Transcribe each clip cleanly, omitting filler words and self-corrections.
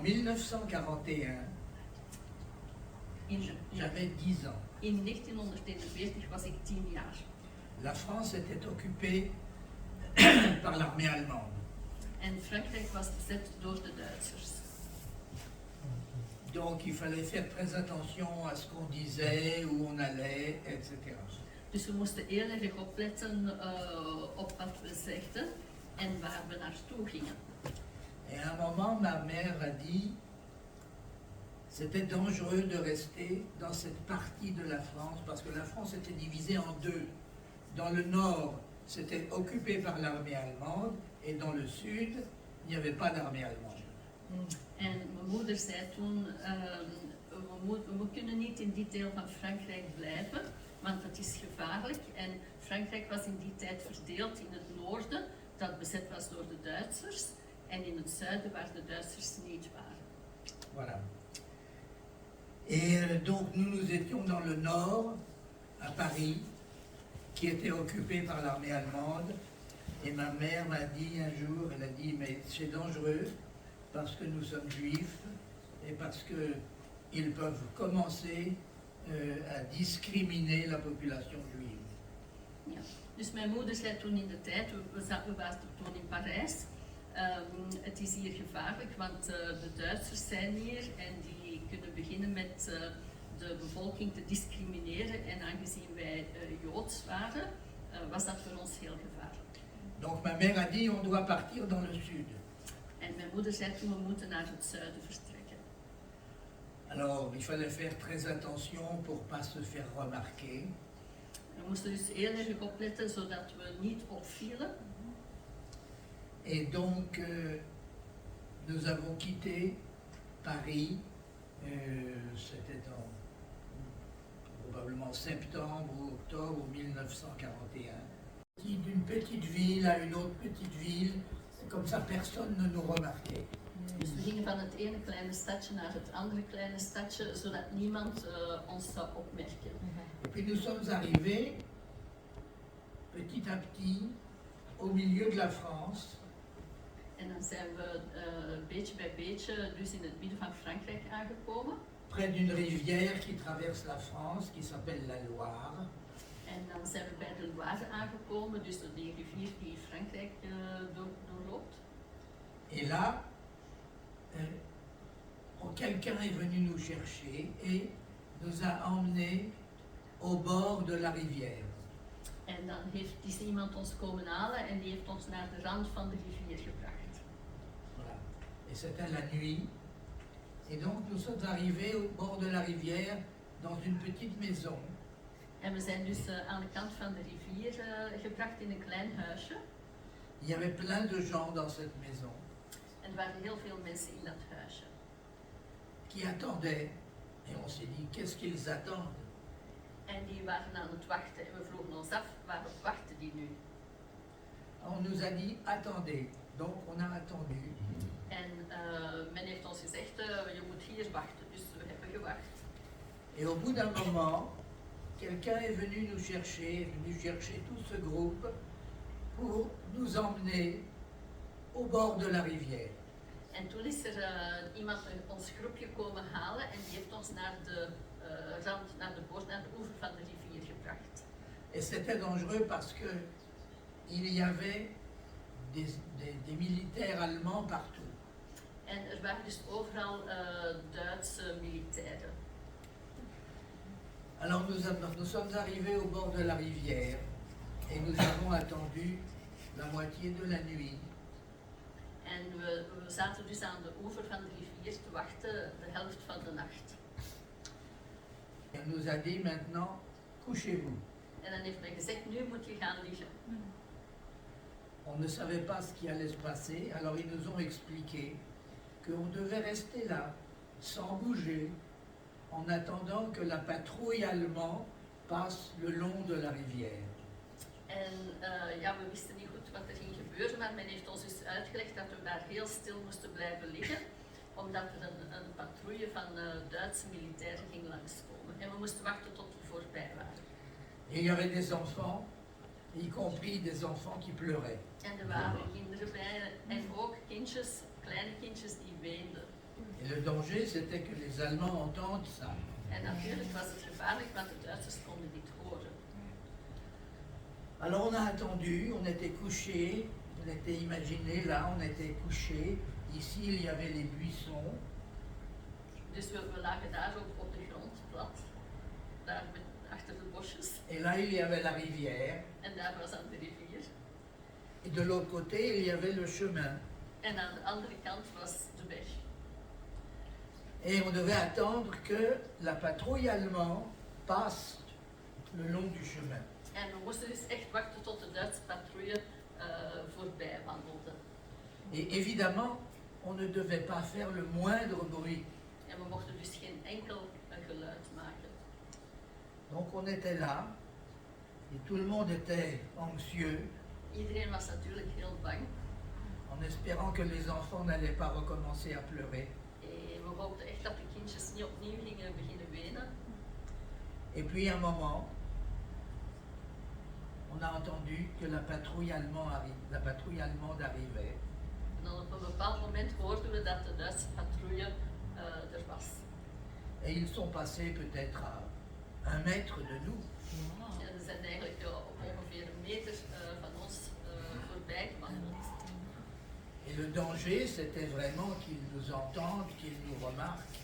1941, j'avais 10 ans. In 1941 was ik 10 jaar. La France était occupée par l'armée allemande. En Frankrijk was bezet door de Duitsers. Donc il fallait faire très attention à ce qu'on disait, où on allait, etc. Dus we moesten heel erg opletten op wat we zegden en waar we naartoe gingen. Et à un moment, ma mère a dit, c'était dangereux de rester dans cette partie de la France, parce que la France était divisée en deux. Dans le nord, c'était occupé par l'armée allemande, et dans le sud, il n'y avait pas d'armée allemande. En mijn moeder zei toen, we kunnen niet in die deel van Frankrijk blijven, want dat is gevaarlijk. En Frankrijk was in die tijd verdeeld in het noorden, dat bezet was door de Duitsers, en in het zuiden waar de Duitsers niet waren. Voilà. Et donc nous étions dans le nord, à Paris, qui était occupé par l'armée allemande. Et ma mère m'a dit un jour, elle a dit, mais c'est dangereux parce que nous sommes juifs et parce qu'ils peuvent commencer à discriminer la population juive. Ja. Dus mijn moeder zei toen in de tijd, we waren toen in Parijs, het is hier gevaarlijk, want de Duitsers zijn hier en die kunnen beginnen met de bevolking te discrimineren. En aangezien wij Joods waren, was dat voor ons heel gevaarlijk. Donc ma mère a dit, on doit partir dans le sud. En mijn moeder zei toen, we moeten naar het zuiden vertrekken. Alors il fallait faire très attention pour pas se faire remarquer. We moesten dus heel erg opletten zodat we niet opvielen. Et donc nous avons quitté Paris, c'était en probablement septembre ou octobre 1941. D'une petite ville à une autre petite ville, comme ça personne ne nous remarquait. Dus we gingen van het ene kleine stadje naar het andere kleine stadje, zodat niemand ons zou opmerken. Et puis nous sommes arrivés petit à petit au milieu de la France. En dan zijn we beetje bij beetje dus in het midden van Frankrijk aangekomen. Près d'une rivière qui traverse la France, qui s'appelle la Loire. En dan zijn we bij de Loire aangekomen, dus die rivier die Frankrijk doorloopt. Et là, quelqu'un est venu nous chercher et nous a emmenés au bord de la rivière. En dan is iemand ons komen halen en die heeft ons naar de rand van de rivier gebracht. Voilà. Et c'était la nuit. Et donc nous sommes arrivés au bord de la rivière dans une petite maison. En we zijn dus aan de kant van de rivier gebracht in een klein huisje. Il y avait plein de gens dans cette maison. En er waren heel veel mensen in dat huisje. Qui attendaient. Et on s'est dit, qu'est-ce qu'ils attendent? En die waren aan het wachten. En we vroegen ons af, waarop wachten die nu? On nous a dit, attendez. Donc on a attendu. En men heeft ons gezegd, je moet hier wachten. Dus we hebben gewacht. Et au bout d'un moment, quelqu'un est venu nous chercher, tout ce groupe, pour nous emmener au bord de la rivière. En toen is er iemand ons groepje komen halen en die heeft ons naar de rand, naar de oever van de rivier gebracht. Et c'était dangereux parce que il y avait des militaires allemands partout. En er waren dus overal Duitse militairen. Alors nous sommes arrivés au bord de la rivière et nous avons attendu la moitié de la nuit. En we zaten dus aan de oever van de rivier te wachten de helft van de nacht. On nous a dit maintenant, couchez-vous. En dan heeft men gezegd, nu moet je gaan liggen. On ne savait pas ce qui allait se passer, alors ils nous ont expliqué qu'on devait rester là, sans bouger, en attendant que la patrouille allemande passe le long de la rivière. En ja, we wisten niet goed wat er ging gebeuren, maar men heeft ons dus uitgelegd dat we daar heel stil moesten blijven liggen, omdat er een patrouille van Duitse militairen ging langskomen. En we moesten wachten tot die voorbij waren. Et il y avait des enfants, y compris des enfants qui pleuraient. En er waren kinderen bij en ook kindjes, kleine kindjes die weenden. Et le danger, c'était que les Allemands entendent ça. En natuurlijk was het gevaarlijk, want de Duitsers konden dit horen. Alors on a attendu, on était couchés, on était imaginé là, on était couchés. Ici, il y avait les buissons. Dus we lagen daar op de grond, plat, daar achter de bosjes. Et là, il y avait la rivière. En daar was aan de rivier. Et de l'autre côté, il y avait le chemin. En aan de andere kant was de weg. Et on devait attendre que la patrouille allemande passe le long du chemin. En we moesten dus echt wachten tot de Duitse patrouille voorbij wandelde. Et évidemment, on ne devait pas faire le moindre bruit. En we mochten dus geen enkel geluid maken. Donc on était là, et tout le monde était anxieux, Iedereen was natuurlijk heel bang. en espérant que les enfants n'allaient pas recommencer à pleurer. En we hoopten echt dat de kindjes niet opnieuw gingen beginnen wenen. Et puis à un moment, on a entendu que la patrouille allemande arrivait. En dan op een bepaald moment hoorden we dat de Duitse patrouille er was. Et ils sont passés peut-être à 1 mètre de nous. En ze zijn eigenlijk op ongeveer een meter van ons voorbij gewandeld. Et le danger, c'était vraiment qu'ils nous entendent, qu'ils nous remarquent.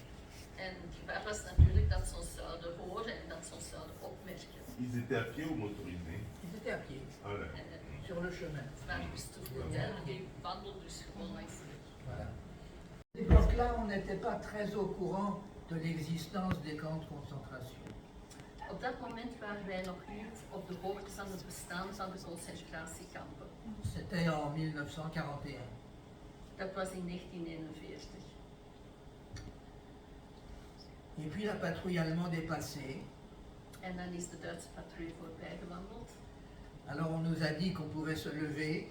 En het gevaar was natuurlijk dat ze ons zouden horen en dat ze ons zouden opmerken. Ils étaient à pied ou motorisés? Ils étaient à pied, Ah, d'accord. En sur le chemin. het waren dus te voet, die wandelden dus gewoon langs de weg. Voilà. À cette époque-là, on n'était pas très au courant de l'existence des camps de concentration. Op dat moment waren wij nog niet op de hoogte van het bestaan van de concentratiekampen. C'était en 1941. Dat was in 1941. Et puis la patrouille allemande est passée. En dan is de Duitse patrouille voorbij gewandeld. Alors on nous a dit qu'on pouvait se lever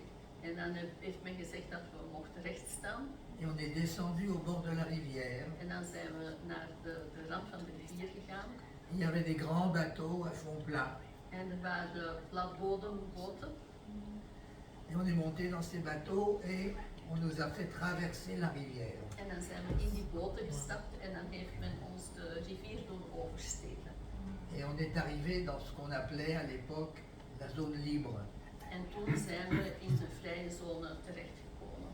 En dan heeft men gezegd dat we mochten rechtstaan. et on est descendu au bord de la rivière. En dan zijn we naar de rand van de rivier gegaan. Il y avait des grands bateaux à fond plat. En er waren platbodemboten. Et on est monté dans ces bateaux et on nous a fait traverser la rivière. En dan zijn we in die boten gestapt en dan heeft men ons de rivier doen oversteken. Et on est arrivé dans ce qu'on appelait à l'époque la zone libre. En toen zijn we in de vrije zone terechtgekomen.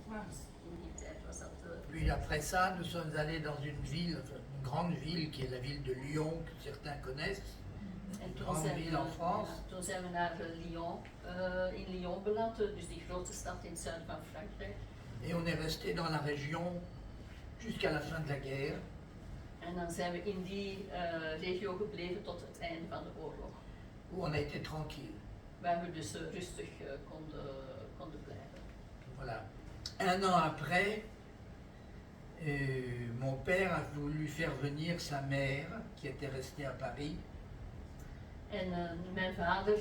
In die tijd was dat de... Puis après ça, nous sommes allés dans une ville, enfin, une grande ville qui est la ville de Lyon, que certains connaissent. En toen Grande zijn, ville en France. toen zijn we naar Lyon, in Lyon beland, dus die grote stad in het zuiden van Frankrijk. Et on est resté dans la région jusqu'à la fin de la guerre. En dan zijn we in die regio gebleven tot het einde van de oorlog. Où on a été tranquille. Waar we dus rustig konden blijven. Voilà. 1 an après, mon père a voulu faire venir sa mère, qui était restée à Paris. En mijn vader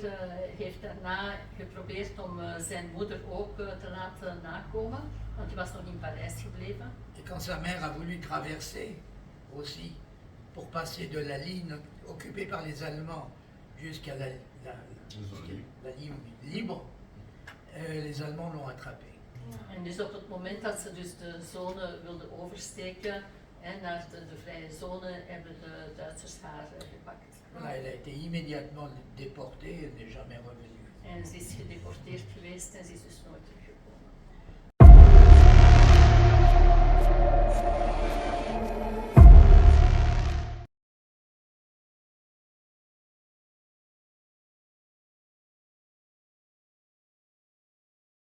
heeft daarna geprobeerd om zijn moeder ook te laten nakomen, want die was nog in Parijs gebleven. Et quand sa mère a voulu traverser aussi, pour passer de la ligne occupée par les Allemands jusqu'à la ligne libre, les Allemands l'ont attrapée. En dus op het moment dat ze dus de zone wilde oversteken en naar de vrije zone, hebben de Duitsers haar gepakt. Voilà, elle a été immédiatement déportée, elle n'est jamais revenue. En ze is gedeporteerd geweest en ze is dus nooit teruggekomen.